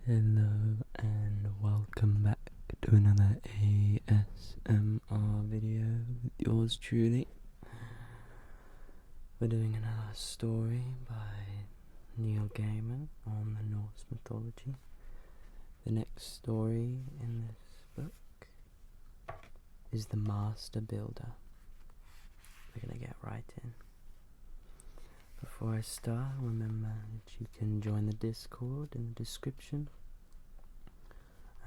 Hello and welcome back to another ASMR video with yours truly. We're doing another story by Neil Gaiman on the Norse mythology. The next story in this book is The Master Builder. We're going to get right in. Before I start, remember that you can join the Discord in the description.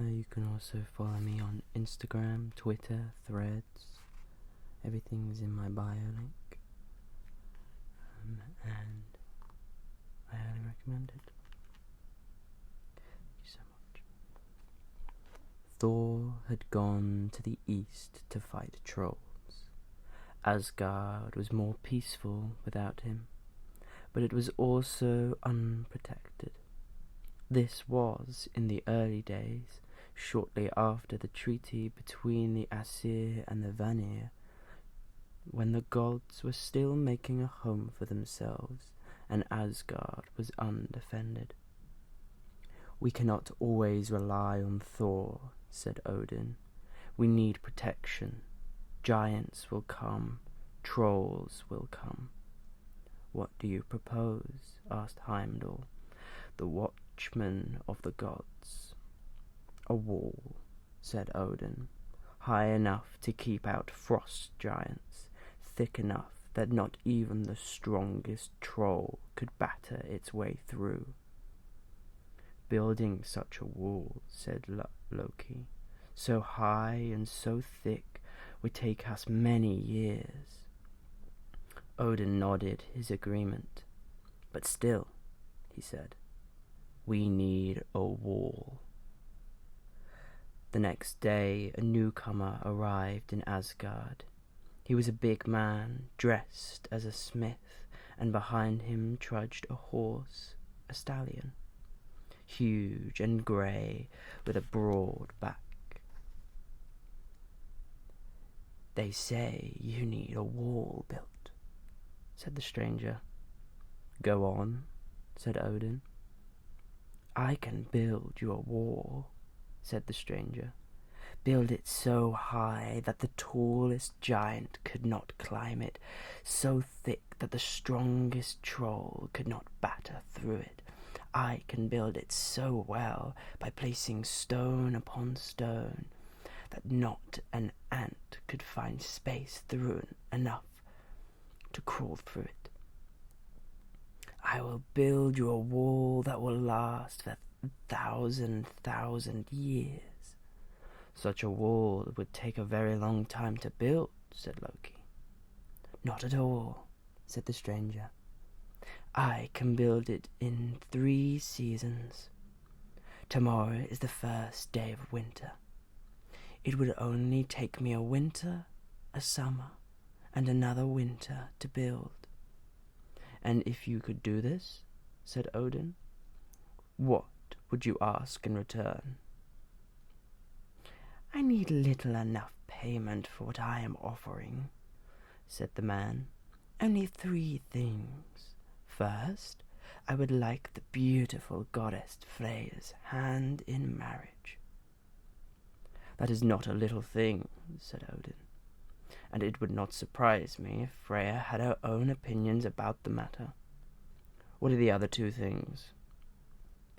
You can also follow me on Instagram, Twitter, Threads. Everything is in my bio link. And I highly recommend it. Thank you so much. Thor had gone to the east to fight trolls. Asgard was more peaceful without him, but it was also unprotected. This was in the early days, shortly after the treaty between the Aesir and the Vanir, when the gods were still making a home for themselves and Asgard was undefended. "We cannot always rely on Thor," said Odin. "We need protection. Giants will come, trolls will come." "What do you propose?" asked Heimdall, the watchman of the gods. "A wall," said Odin, "high enough to keep out frost giants, thick enough that not even the strongest troll could batter its way through." "Building such a wall," said Loki, "so high and so thick would take us many years." Odin nodded his agreement. "But still," he said, "we need a wall." The next day a newcomer arrived in Asgard. He was a big man, dressed as a smith, and behind him trudged a horse, a stallion, huge and grey, with a broad back. "They say you need a wall built," said the stranger. "Go on," said Odin. "I can build you a wall," said the stranger. "Build it so high that the tallest giant could not climb it, so thick that the strongest troll could not batter through it. I can build it so well by placing stone upon stone that not an ant could find space through enough to crawl through it. I will build you a wall that will last for 1,000 years." "Such a wall would take a very long time to build," said Loki. "Not at all," said the stranger. "I can build it in 3 seasons. Tomorrow is the first day of winter. It would only take me a winter, a summer, and another winter to build." "And if you could do this," said Odin, "what would you ask in return?" "I need little enough payment for what I am offering," said the man. "Only 3 things. First, I would like the beautiful goddess Freya's hand in marriage." "That is not a little thing," said Odin, "and it would not surprise me if Freya had her own opinions about the matter. What are the other 2 things?"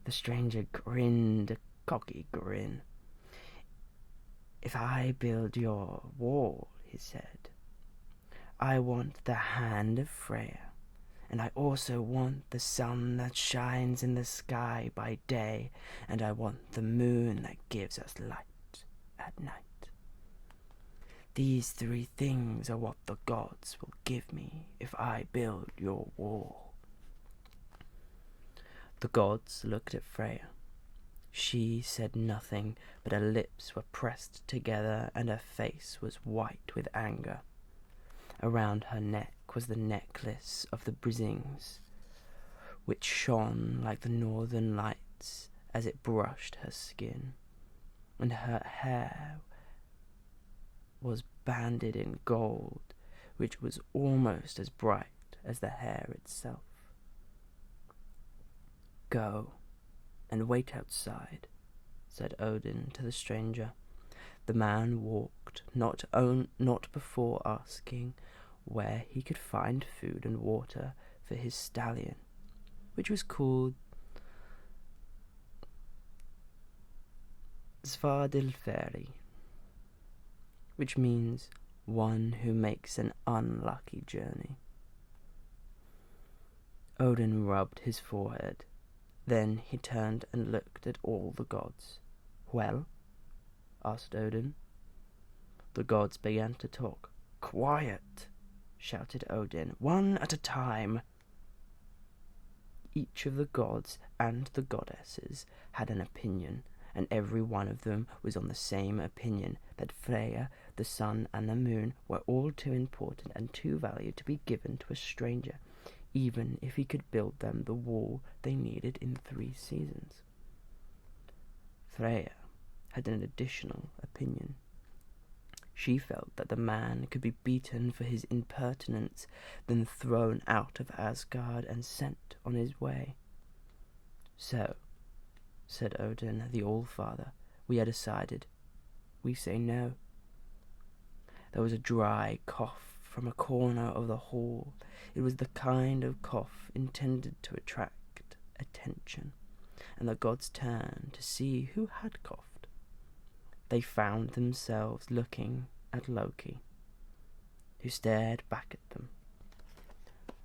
The stranger grinned a cocky grin. "If I build your wall," he said, "I want the hand of Freya, and I also want the sun that shines in the sky by day, and I want the moon that gives us light at night. These 3 things are what the gods will give me if I build your wall." The gods looked at Freya. She said nothing, but her lips were pressed together and her face was white with anger. Around her neck was the necklace of the Brisings, which shone like the northern lights as it brushed her skin, and her hair was banded in gold, which was almost as bright as the hair itself. "Go," and wait outside," said Odin to the stranger. The man walked, not before asking where he could find food and water for his stallion, which was called Svadilferi, which means one who makes an unlucky journey. Odin rubbed his forehead. Then he turned and looked at all the gods. "Well?" asked Odin. The gods began to talk. "Quiet!" shouted Odin. "One at a time!" Each of the gods and the goddesses had an opinion, and every one of them was on the same opinion, that Freya, the sun, and the moon were all too important and too valued to be given to a stranger, even if he could build them the wall they needed in 3 seasons. Freya had an additional opinion. She felt that the man could be beaten for his impertinence, then thrown out of Asgard and sent on his way. "So," said Odin, the All-Father, "we are decided. We say no." There was a dry cough from a corner of the hall. It was the kind of cough intended to attract attention, and the gods turned to see who had coughed. They found themselves looking at Loki, who stared back at them,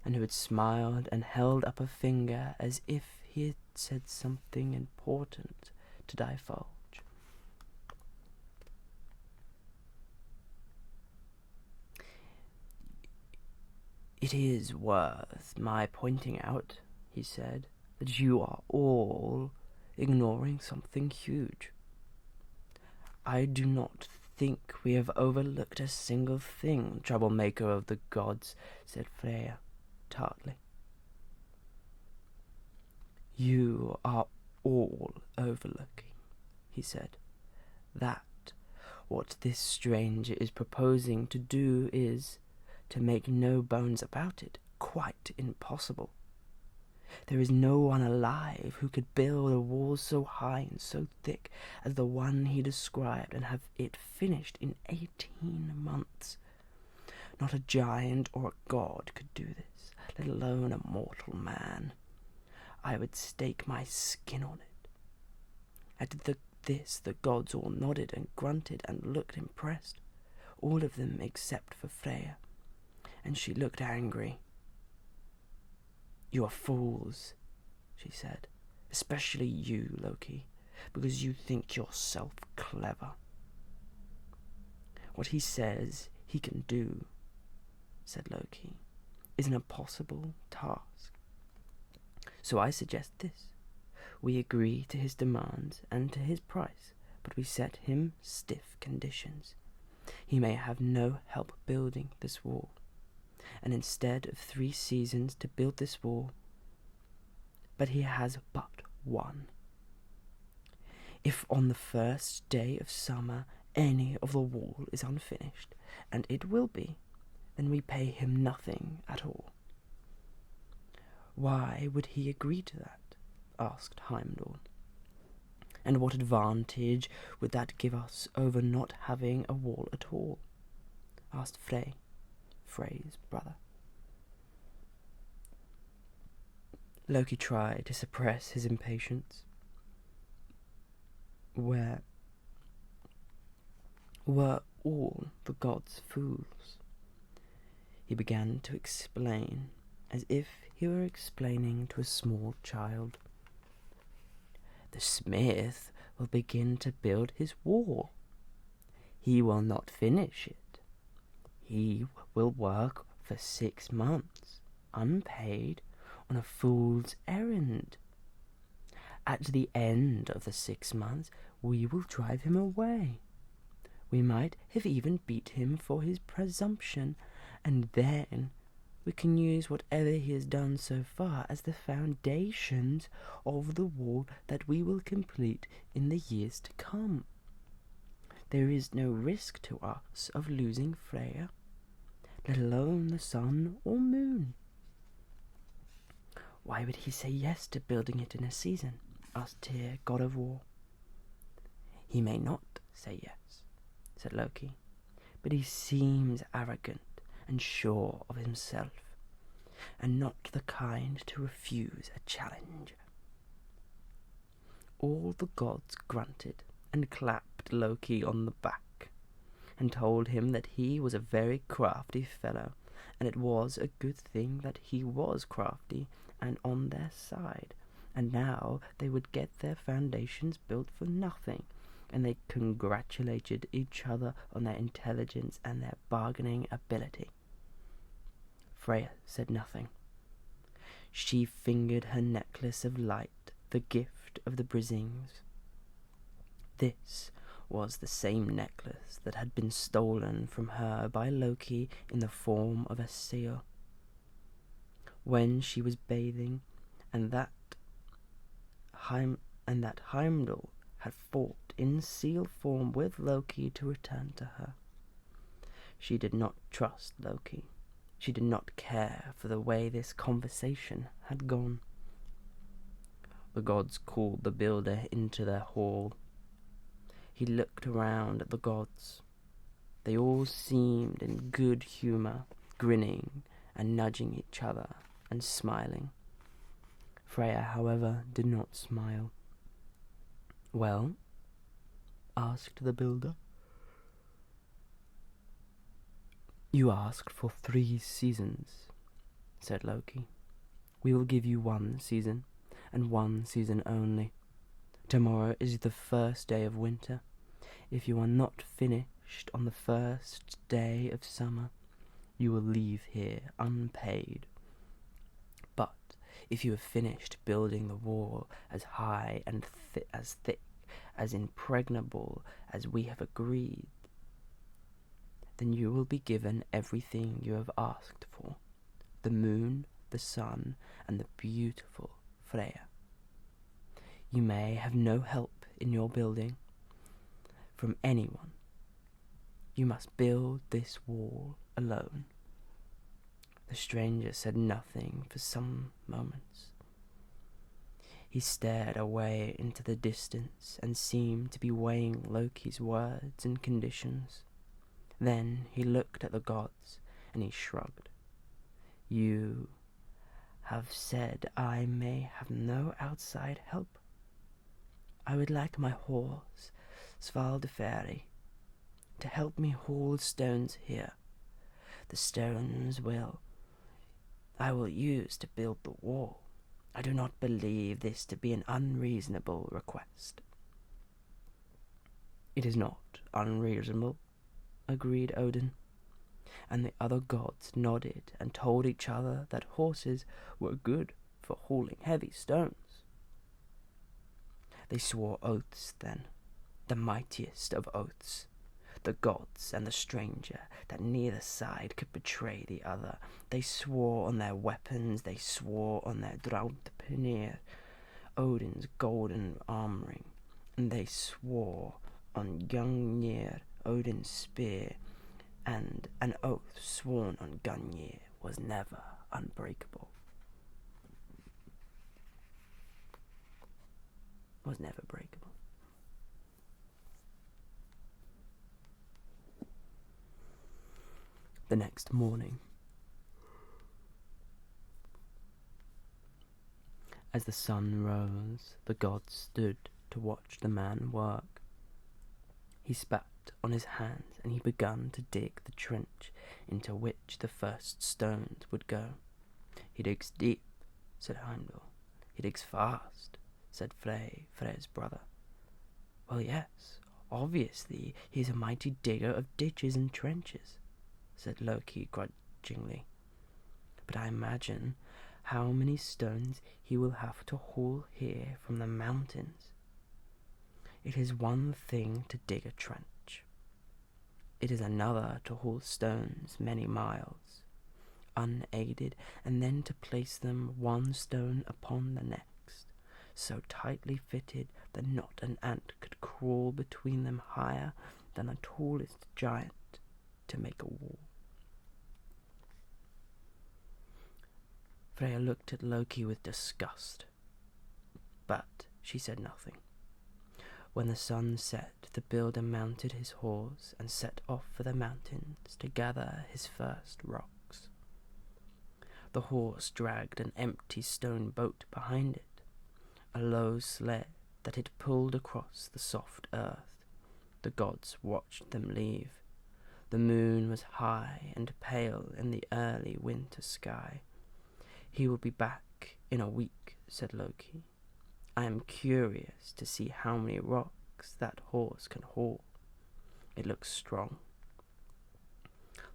and who had smiled and held up a finger as if he had said something important to divulge. "It is worth my pointing out," he said, "that you are all ignoring something huge. I do not think we have overlooked a single thing, troublemaker of the gods," said Freya tartly. "You are all overlooking," he said, "that what this stranger is proposing to do is, to make no bones about it, quite impossible. There is no one alive who could build a wall so high and so thick as the one he described and have it finished in 18 months. Not a giant or a god could do this, let alone a mortal man. I would stake my skin on it." At this the gods all nodded and grunted and looked impressed, all of them except for Freya, and she looked angry. "You are fools," she said, "especially you, Loki, because you think yourself clever. What he says he can do," said Loki, "is an impossible task. So I suggest this. We agree to his demands and to his price, but we set him stiff conditions. He may have no help building this wall, and instead of 3 seasons to build this wall, but he has but 1. If on the first day of summer any of the wall is unfinished, and it will be, then we pay him nothing at all." "Why would he agree to that?" asked Heimdall. "And what advantage would that give us over not having a wall at all?" asked Frey's brother. Loki tried to suppress his impatience. Were all the gods fools? He began to explain, as if he were explaining to a small child. "The smith will begin to build his wall. He will not finish it. He will work for 6 months, unpaid, on a fool's errand. At the end of the 6 months, we will drive him away. We might have even beat him for his presumption, and then we can use whatever he has done so far as the foundations of the wall that we will complete in the years to come. There is no risk to us of losing Freya, let alone the sun or moon." "Why would he say yes to building it in a season?" asked Tyr, god of war. He may not say yes, said Loki, but he seems arrogant and sure of himself, and not the kind to refuse a challenge. All the gods grunted and clapped Loki on the back, and told him that he was a very crafty fellow, and it was a good thing that he was crafty and on their side, and now they would get their foundations built for nothing, and they congratulated each other on their intelligence and their bargaining ability. Freya said nothing. She fingered her necklace of light, the gift of the Brisings. This was the same necklace that had been stolen from her by Loki in the form of a seal. When she was bathing, and that Heimdall had fought in seal form with Loki to return to her. She did not trust Loki. She did not care for the way this conversation had gone. The gods called the builder into their hall. He looked around at the gods. They all seemed in good humour, grinning and nudging each other and smiling. Freya, however, did not smile. "Well?" asked the builder. "You asked for 3 seasons, said Loki. "We will give you 1 season, and 1 season only. Tomorrow is the first day of winter. If you are not finished on the first day of summer, you will leave here unpaid. But if you have finished building the wall as high and as thick, as impregnable as we have agreed, then you will be given everything you have asked for, the moon, the sun, and the beautiful Freya. You may have no help in your building from anyone. You must build this wall alone." The stranger said nothing for some moments. He stared away into the distance and seemed to be weighing Loki's words and conditions. Then he looked at the gods and he shrugged. "You have said I may have no outside help. I would like my horse, Svaldfari, to help me haul stones here. The stones I will use to build the wall. I do not believe this to be an unreasonable request." "It is not unreasonable," agreed Odin, and the other gods nodded and told each other that horses were good for hauling heavy stones. They swore oaths then, the mightiest of oaths, the gods and the stranger, that neither side could betray the other. They swore on their weapons, they swore on their Draupnir, Odin's golden armouring, and they swore on Gungnir, Odin's spear, and an oath sworn on Gungnir was never unbreakable. Was never breakable. The next morning, as the sun rose, the gods stood to watch the man work. He spat on his hands and he began to dig the trench into which the first stones would go. "He digs deep," said Heimdall. "He digs fast," said Freya's brother. "Well, yes, obviously he's a mighty digger of ditches and trenches," said Loki grudgingly. "But I imagine how many stones he will have to haul here from the mountains. It is one thing to dig a trench. It is another to haul stones many miles, unaided, and then to place them one stone upon the next, so tightly fitted that not an ant could crawl between them higher than the tallest giant to make a wall." Freya looked at Loki with disgust, but she said nothing. When the sun set, the builder mounted his horse and set off for the mountains to gather his first rocks. The horse dragged an empty stone boat behind it, a low sled that it pulled across the soft earth. The gods watched them leave. The moon was high and pale in the early winter sky. "He will be back in a week," said Loki. "I am curious to see how many rocks that horse can haul. It looks strong."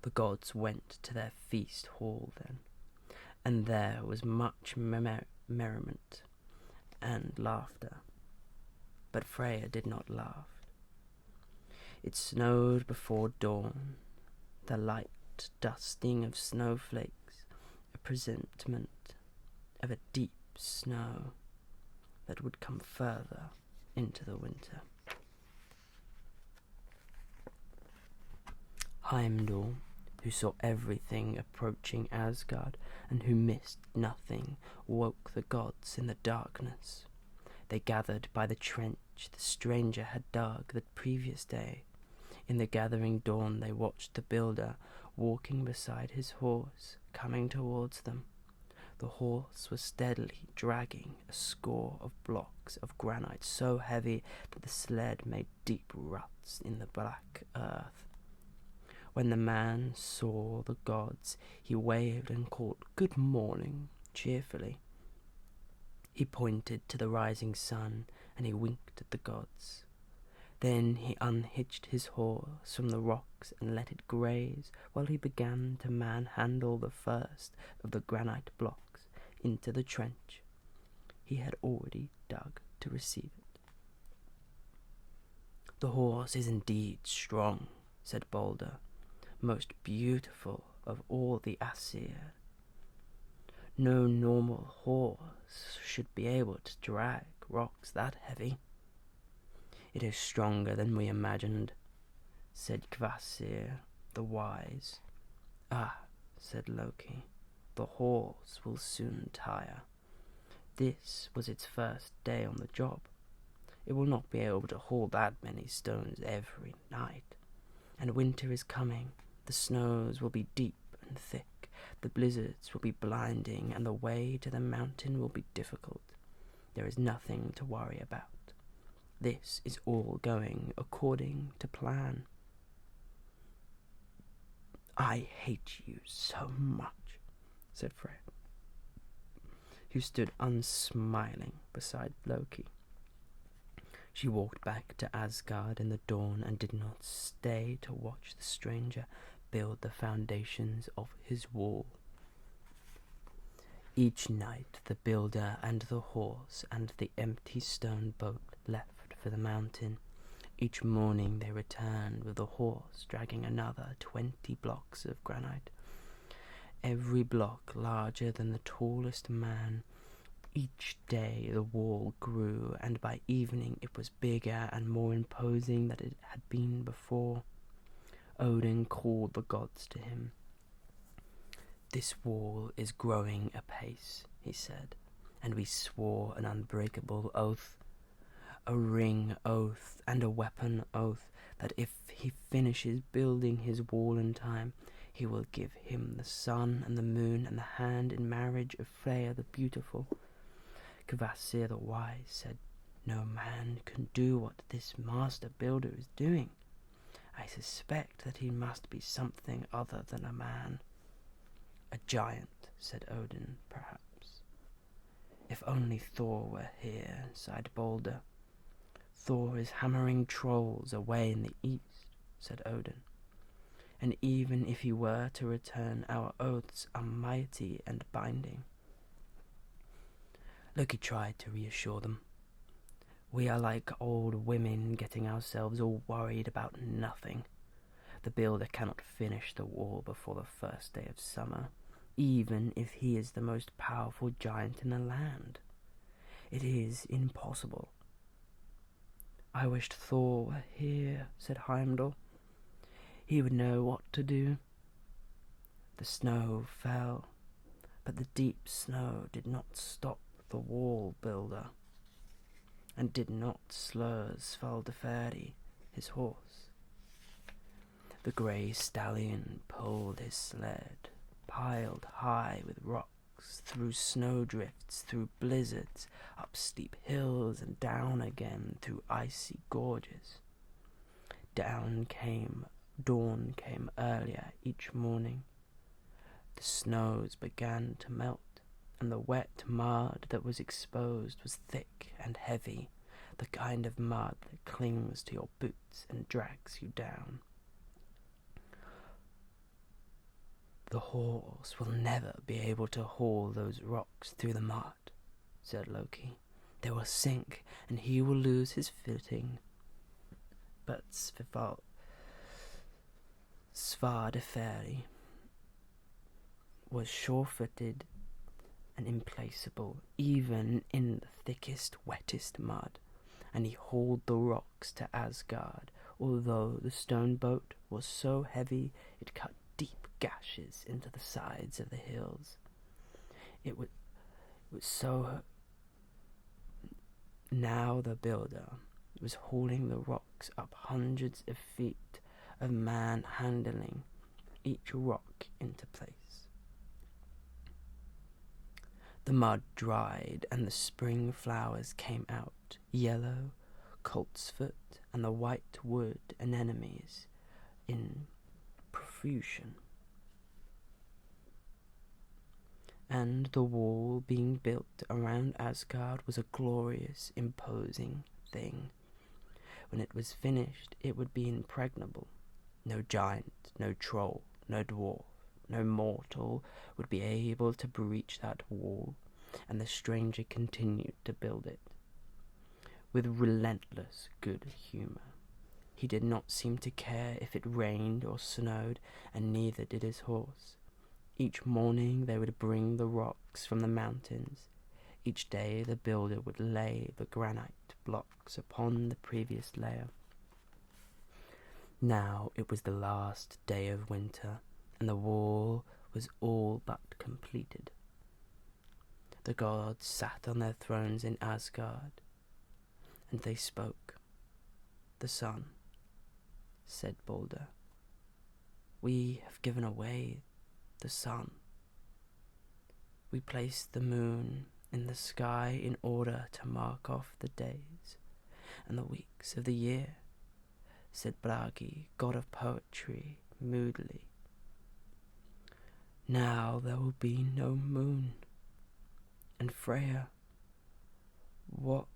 The gods went to their feast hall then, and there was much merriment and laughter. But Freya did not laugh. It snowed before dawn, the light dusting of snowflakes, a presentiment of a deep snow that would come further into the winter. Heimdall, who saw everything approaching Asgard and who missed nothing, woke the gods in the darkness. They gathered by the trench the stranger had dug the previous day. In the gathering dawn they watched the builder walking beside his horse, coming towards them. The horse was steadily dragging a score of blocks of granite so heavy that the sled made deep ruts in the black earth. When the man saw the gods, he waved and called "Good morning" cheerfully. He pointed to the rising sun and he winked at the gods. Then he unhitched his horse from the rocks and let it graze while he began to manhandle the first of the granite blocks into the trench he had already dug to receive it. "The horse is indeed strong," said Balder, "most beautiful of all the Aesir. No normal horse should be able to drag rocks that heavy." "It is stronger than we imagined," said Kvasir the wise. "Ah," said Loki, "the horse will soon tire. This was its first day on the job. It will not be able to haul that many stones every night. And winter is coming. The snows will be deep and thick. The blizzards will be blinding, and the way to the mountain will be difficult. There is nothing to worry about. This is all going according to plan." "I hate you so much," said Freya, who stood unsmiling beside Loki. She walked back to Asgard in the dawn and did not stay to watch the stranger build the foundations of his wall. Each night the builder and the horse and the empty stone boat left for the mountain. Each morning they returned with the horse dragging another 20 blocks of granite, every block larger than the tallest man. Each day the wall grew, and by evening it was bigger and more imposing than it had been before. Odin called the gods to him. "This wall is growing apace," he said, "and we swore an unbreakable oath, a ring oath and a weapon oath, that if he finishes building his wall in time, he will give him the sun and the moon and the hand in marriage of Freya the beautiful." Kvasir the wise said, "No man can do what this master builder is doing. I suspect that he must be something other than a man." "A giant," said Odin, "perhaps." "If only Thor were here," sighed Balder. "Thor is hammering trolls away in the east," said Odin. "And even if he were to return, our oaths are mighty and binding." Loki tried to reassure them. "We are like old women getting ourselves all worried about nothing. The builder cannot finish the wall before the first day of summer, even if he is the most powerful giant in the land. It is impossible." "I wished Thor were here," said Heimdall. "He would know what to do." The snow fell, but the deep snow did not stop the wall builder. and did not slur Svaldaferi, his horse. The grey stallion pulled his sled, piled high with rocks, through snowdrifts, through blizzards, up steep hills and down again through icy gorges. Dawn came earlier each morning. The snows began to melt, and the wet mud that was exposed was thick and heavy, the kind of mud that clings to your boots and drags you down. "The horse will never be able to haul those rocks through the mud," said Loki. "They will sink, and he will lose his footing." But Svadeferi was sure-footed and implacable, even in the thickest, wettest mud, and he hauled the rocks to Asgard, although the stone boat was so heavy it cut deep gashes into the sides of the hills. It was so. Now the builder was hauling the rocks up hundreds of feet of man handling each rock into place. The mud dried and the spring flowers came out, yellow, coltsfoot, and the white wood anemones in profusion. And the wall being built around Asgard was a glorious, imposing thing. When it was finished, it would be impregnable. No giant, no troll, no dwarf, no mortal would be able to breach that wall, and the stranger continued to build it. With relentless good humour. He did not seem to care if it rained or snowed, and neither did his horse. Each morning they would bring the rocks from the mountains. Each day the builder would lay the granite blocks upon the previous layer. Now it was the last day of winter, and the wall was all but completed. The gods sat on their thrones in Asgard, and they spoke. "The sun," said Balder. "We have given away the sun. We placed the moon in the sky in order to mark off the days and the weeks of the year," said Bragi, god of poetry, moodily. "Now there will be no moon. And Freya, what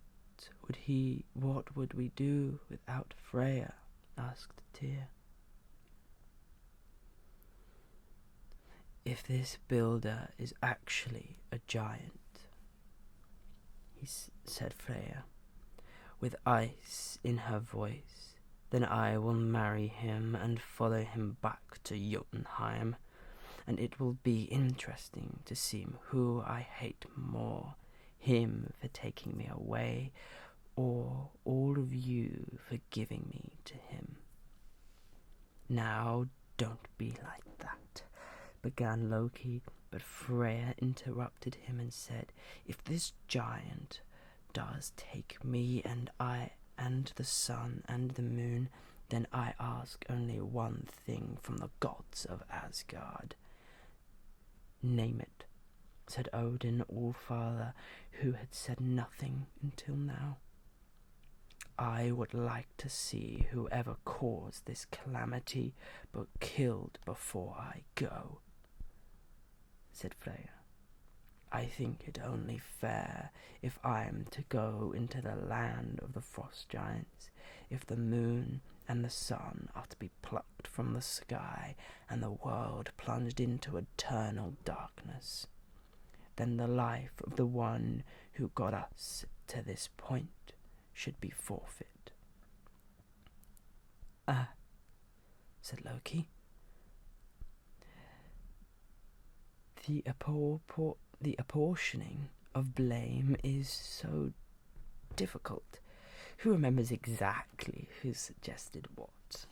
would we do without Freya?" asked Tyr. "If this builder is actually a giant," said Freya, with ice in her voice, "then I will marry him and follow him back to Jotunheim, and it will be interesting to see who I hate more, him for taking me away, or all of you for giving me to him." "Now, don't be like that," began Loki, but Freya interrupted him and said, "If this giant does take me and the sun and the moon, then I ask only one thing from the gods of Asgard." "Name it," said Odin Allfather, who had said nothing until now. "I would like to see whoever caused this calamity, but killed before I go," said Freya. "I think it only fair, if I am to go into the land of the frost giants, if the moon and the sun are to be plucked from the sky and the world plunged into eternal darkness, then the life of the one who got us to this point should be forfeit." "Ah," said Loki. The apportioning of blame is so difficult. Who remembers exactly who suggested what?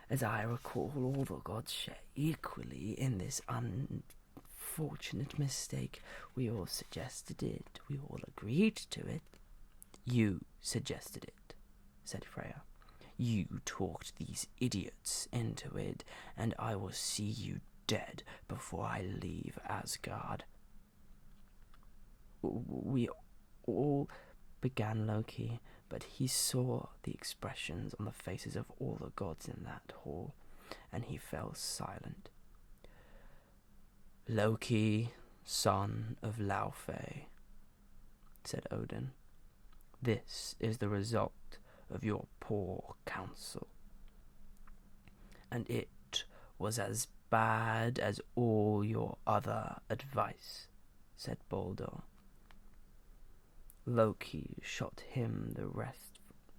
As I recall, all the gods share equally in this unfortunate mistake. We all suggested it. We all agreed to it. You suggested it, said Freya. You talked these idiots into it, and I will see you dead before I leave Asgard. We all, began Loki, but he saw the expressions on the faces of all the gods in that hall, and he fell silent. Loki, son of Laufey, said Odin, this is the result of your poor counsel. And it was as bad as all your other advice, said Baldur. Loki shot him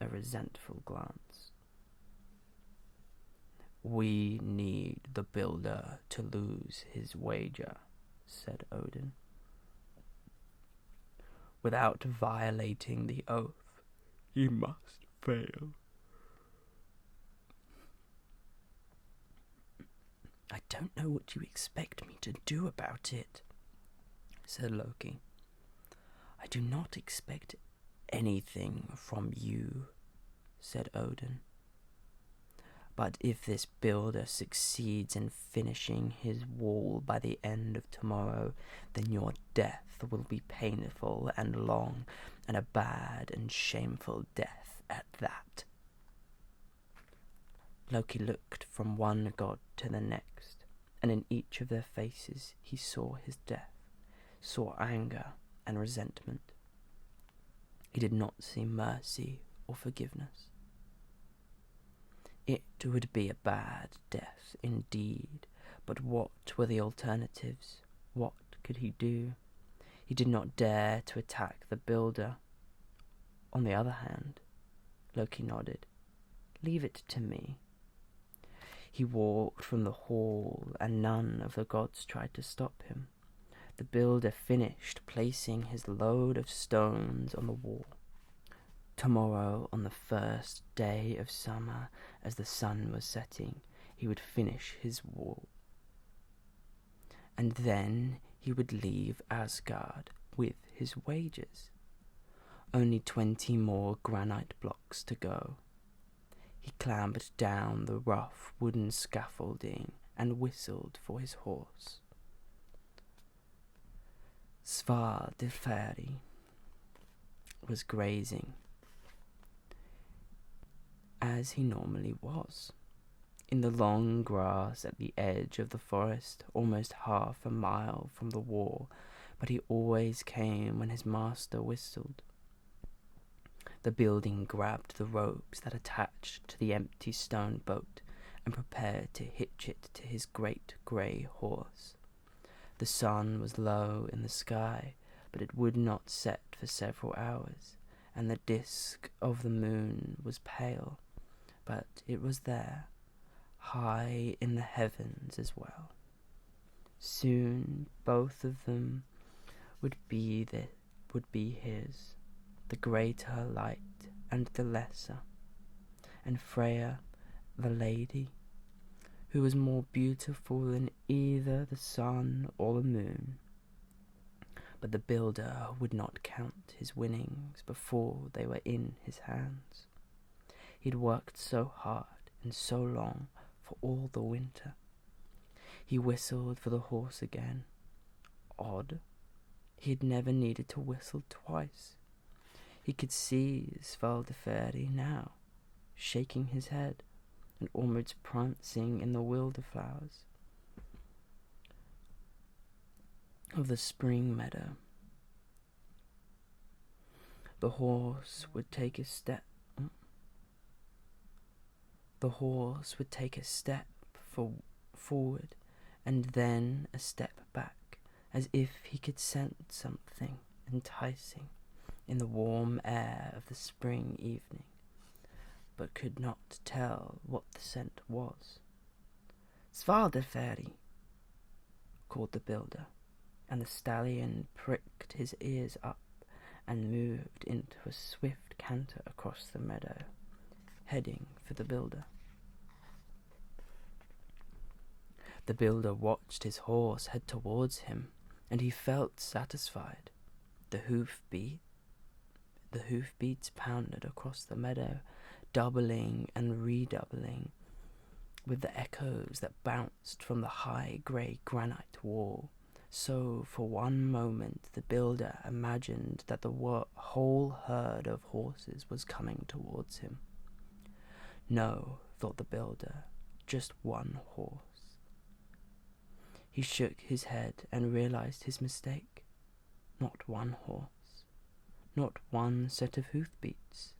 a resentful glance. We need the builder to lose his wager, said Odin. Without violating the oath, he must fail. I don't know what you expect me to do about it, said Loki. I do not expect anything from you, said Odin. But if this builder succeeds in finishing his wall by the end of tomorrow, then your death will be painful and long, and a bad and shameful death at that. Loki looked from one god to the next, and in each of their faces he saw his death, saw anger and resentment. He did not see mercy or forgiveness. It would be a bad death indeed, but what were the alternatives? What could he do? He did not dare to attack the builder. On the other hand, Loki nodded. Leave it to me. He walked from the hall, and none of the gods tried to stop him. The builder finished placing his load of stones on the wall. Tomorrow, on the first day of summer, as the sun was setting, he would finish his wall. And then he would leave Asgard with his wages. Only 20 more granite blocks to go. He clambered down the rough wooden scaffolding and whistled for his horse. Svadilfari was grazing, as he normally was, in the long grass at the edge of the forest, almost half a mile from the wall, but he always came when his master whistled. The building grabbed the ropes that attached to the empty stone boat and prepared to hitch it to his great grey horse. The sun was low in the sky, but it would not set for several hours, and the disk of the moon was pale, but it was there, high in the heavens as well. Soon both of them would be his, the greater light and the lesser, and Freya, the lady, who was more beautiful than either the sun or the moon. But the builder would not count his winnings before they were in his hands. He'd worked so hard and so long for all the winter. He whistled for the horse again. Odd. He had never needed to whistle twice. He could see Svaldeferi now, shaking his head and almost prancing in the wilderflowers of the spring meadow. The horse would take a step. Forward, and then a step back, as if he could scent something enticing in the warm air of the spring evening, but could not tell what the scent was. Svaldeferi, called the builder, and the stallion pricked his ears up and moved into a swift canter across the meadow, heading for the builder. The builder watched his horse head towards him, and he felt satisfied. The The hoofbeats pounded across the meadow, doubling and redoubling, with the echoes that bounced from the high grey granite wall. So for one moment the builder imagined that the whole herd of horses was coming towards him. No, thought the builder, just one horse. He shook his head and realized his mistake. Not one horse, not one set of hoofbeats.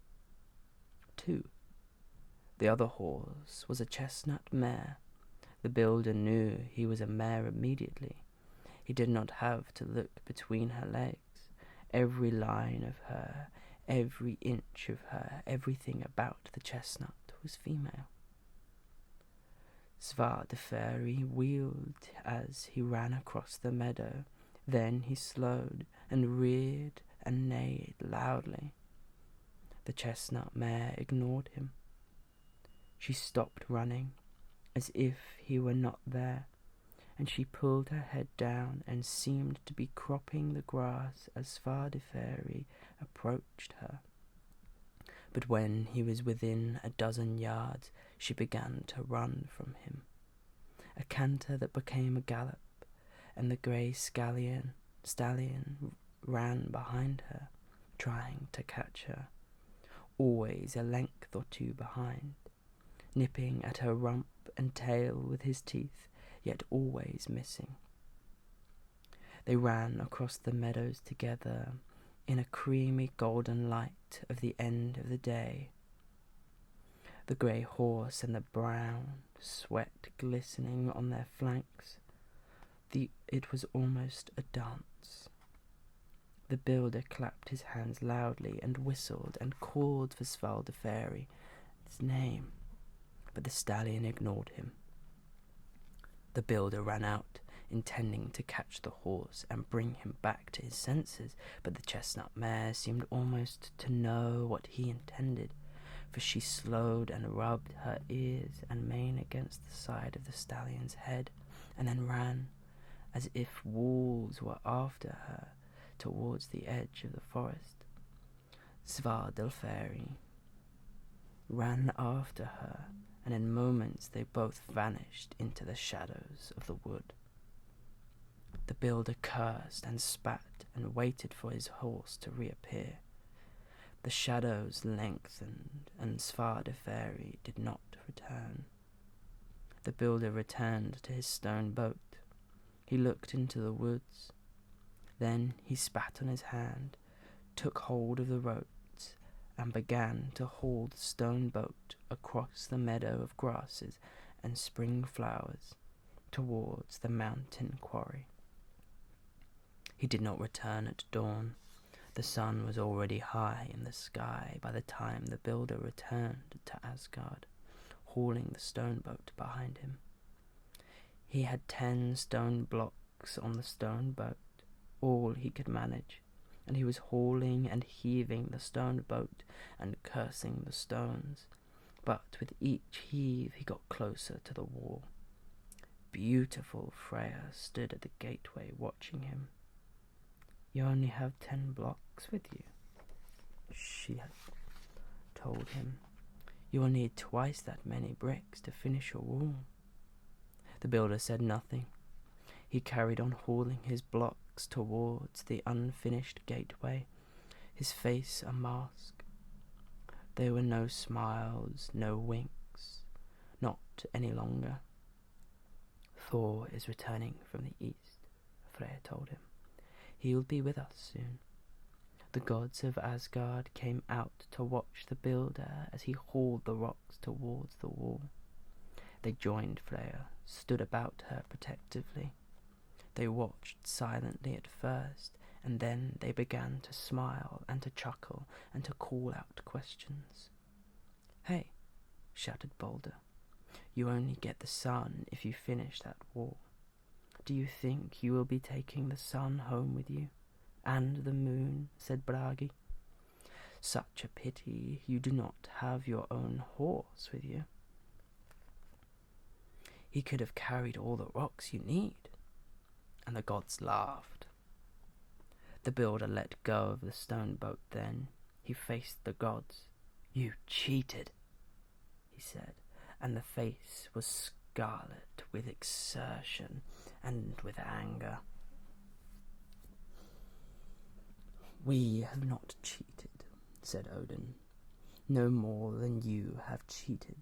Two. The other horse was a chestnut mare. The builder knew he was a mare immediately. He did not have to look between her legs. Every line of her, every inch of her, everything about the chestnut was female. Svadeferi wheeled as he ran across the meadow. Then he slowed and reared and neighed loudly. The chestnut mare ignored him. She stopped running, as if he were not there, and she pulled her head down and seemed to be cropping the grass as Svadeferi approached her. But when he was within a dozen yards, she began to run from him. A canter that became a gallop, and the grey stallion ran behind her, trying to catch her, always a length or two behind, nipping at her rump and tail with his teeth, yet always missing. They ran across the meadows together in a creamy golden light of the end of the day. The grey horse and the brown, sweat glistening on their flanks. It was almost a dance. The builder clapped his hands loudly and whistled and called for Svadeferi, his name, but the stallion ignored him. The builder ran out, intending to catch the horse and bring him back to his senses, but the chestnut mare seemed almost to know what he intended, for she slowed and rubbed her ears and mane against the side of the stallion's head, and then ran, as if wolves were after her, towards the edge of the forest. Svadeferi ran after her, and in moments they both vanished into the shadows of the wood. The builder cursed and spat and waited for his horse to reappear. The shadows lengthened, and Svadeferi did not return. The builder returned to his stone boat. He looked into the woods. Then he spat on his hand, took hold of the ropes, and began to haul the stone boat across the meadow of grasses and spring flowers towards the mountain quarry. He did not return at dawn. The sun was already high in the sky by the time the builder returned to Asgard, hauling the stone boat behind him. He had 10 stone blocks on the stone boat, all he could manage, and he was hauling and heaving the stone boat and cursing the stones. But with each heave he got closer to the wall. Beautiful Freya stood at the gateway watching him. "You only have 10 blocks with you," she had told him. "You will need twice that many bricks to finish your wall." The builder said nothing. He carried on hauling his blocks towards the unfinished gateway, his face a mask. There were no smiles, no winks, not any longer. "Thor is returning from the east," Freya told him. "He will be with us soon." The gods of Asgard came out to watch the builder as he hauled the rocks towards the wall. They joined Freya, stood about her protectively. They watched silently at first, and then they began to smile and to chuckle and to call out questions. "Hey," shouted Balder, "you only get the sun if you finish that wall. Do you think you will be taking the sun home with you? And the moon," said Bragi. "Such a pity you do not have your own horse with you. He could have carried all the rocks you need." And the gods laughed. The builder let go of the stone boat then. He faced the gods. "You cheated," he said, and the face was scarlet with exertion and with anger. "We have not cheated," said Odin, "no more than you have cheated.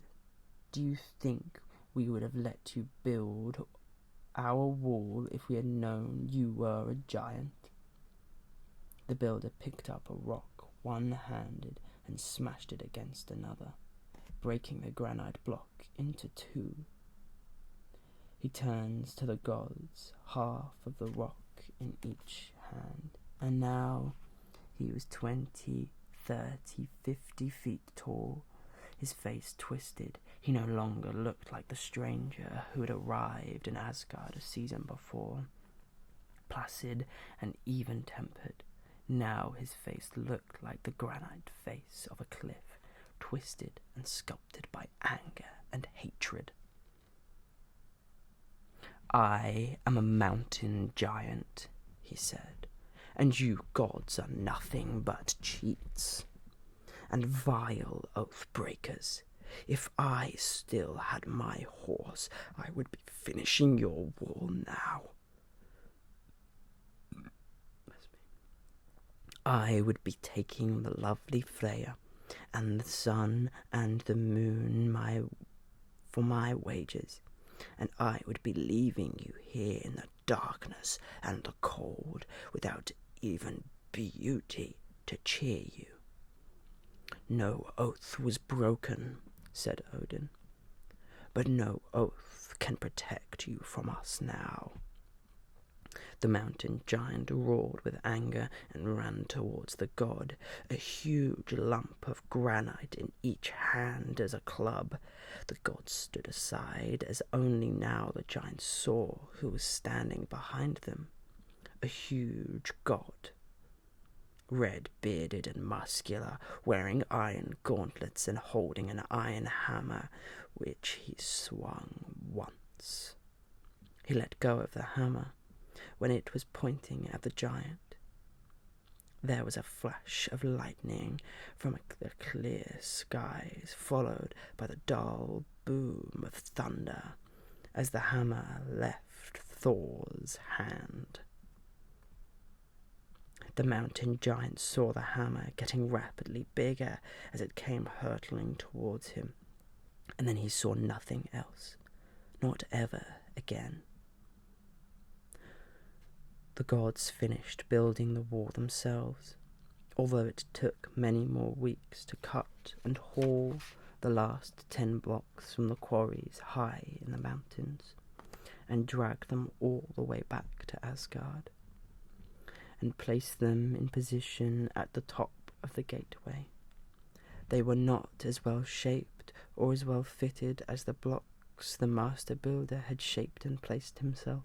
Do you think we would have let you build our wall if we had known you were a giant?" The builder picked up a rock one-handed and smashed it against another, breaking the granite block into two. He turns to the gods, half of the rock in each hand, and now he was 20, 30, 50 feet tall. His face twisted. He no longer looked like the stranger who had arrived in Asgard a season before, placid and even-tempered. Now his face looked like the granite face of a cliff, twisted and sculpted by anger and hatred. "I am a mountain giant," he said, "and you gods are nothing but cheats and vile oath-breakers. If I still had my horse, I would be finishing your wall now. I would be taking the lovely Freya and the sun and the moon for my wages, and I would be leaving you here in the darkness and the cold without even beauty to cheer you." "No oath was broken," said Odin, "but no oath can protect you from us now." The mountain giant roared with anger and ran towards the god, a huge lump of granite in each hand as a club. The god stood aside, as only now the giant saw who was standing behind them. A huge god, red-bearded and muscular, wearing iron gauntlets and holding an iron hammer, which he swung once. He let go of the hammer when it was pointing at the giant. There was a flash of lightning from the clear skies, followed by the dull boom of thunder as the hammer left Thor's hand. The mountain giant saw the hammer getting rapidly bigger as it came hurtling towards him, and then he saw nothing else, not ever again. The gods finished building the wall themselves, although it took many more weeks to cut and haul the last 10 blocks from the quarries high in the mountains, and drag them all the way back to Asgard, and place them in position at the top of the gateway. They were not as well shaped or as well fitted as the blocks the master builder had shaped and placed himself.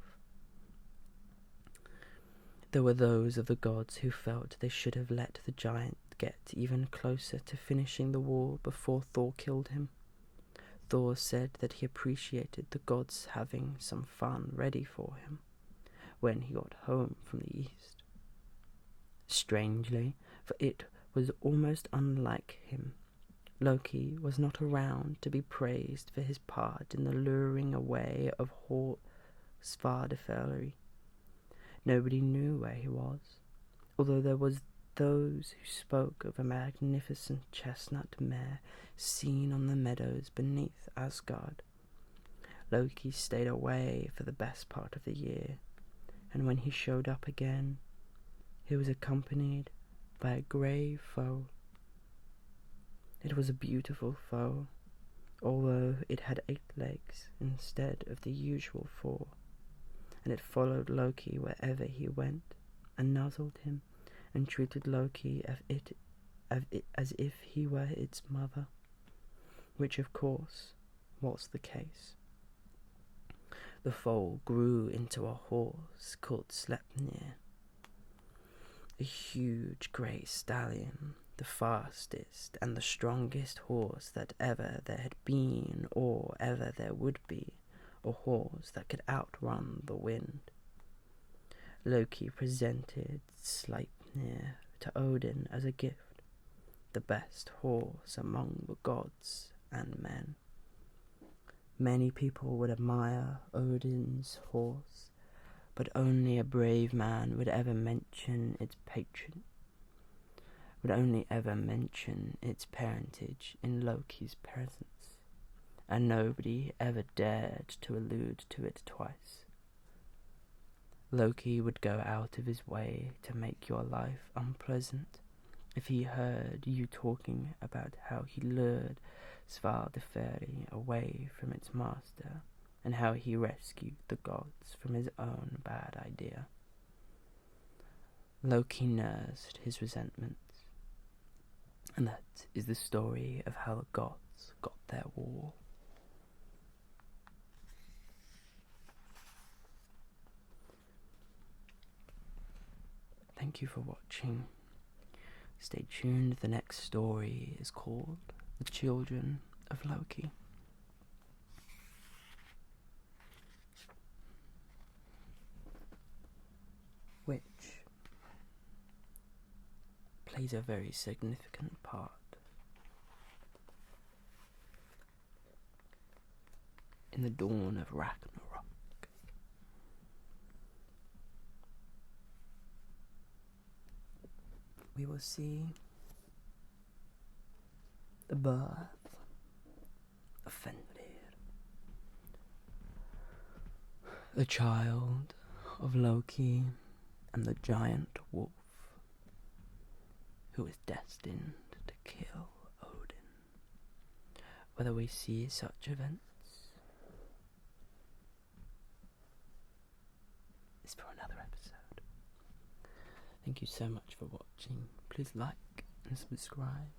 There were those of the gods who felt they should have let the giant get even closer to finishing the wall before Thor killed him. Thor said that he appreciated the gods having some fun ready for him when he got home from the east. Strangely, for it was almost unlike him, Loki was not around to be praised for his part in the luring away of Svartalfari. Nobody knew where he was, although there was those who spoke of a magnificent chestnut mare seen on the meadows beneath Asgard. Loki stayed away for the best part of the year, and when he showed up again, he was accompanied by a grey foal. It was a beautiful foal, although it had 8 legs instead of the usual 4, and it followed Loki wherever he went, and nuzzled him, and treated Loki as if he were its mother, which of course was the case. The foal grew into a horse called Sleipnir, a huge grey stallion, the fastest and the strongest horse that ever there had been or ever there would be, a horse that could outrun the wind. Loki presented Sleipnir to Odin as a gift, the best horse among the gods and men. Many people would admire Odin's horse, but only a brave man would ever mention its patron, would only ever mention its parentage in Loki's presence, and nobody ever dared to allude to it twice. Loki would go out of his way to make your life unpleasant if he heard you talking about how he lured Svardferi away from its master, and how he rescued the gods from his own bad idea. Loki nursed his resentments, and that is the story of how the gods got their war. Thank you for watching. Stay tuned, the next story is called The Children of Loki. Which plays a very significant part in the dawn of Ragnarok. We will see the birth of Fenrir, the child of Loki and the giant wolf who is destined to kill Odin. Whether we see such events is for another episode. Thank you so much for watching. Please like and subscribe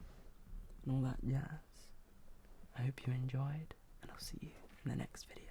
and all that jazz. I hope you enjoyed, and I'll see you in the next video.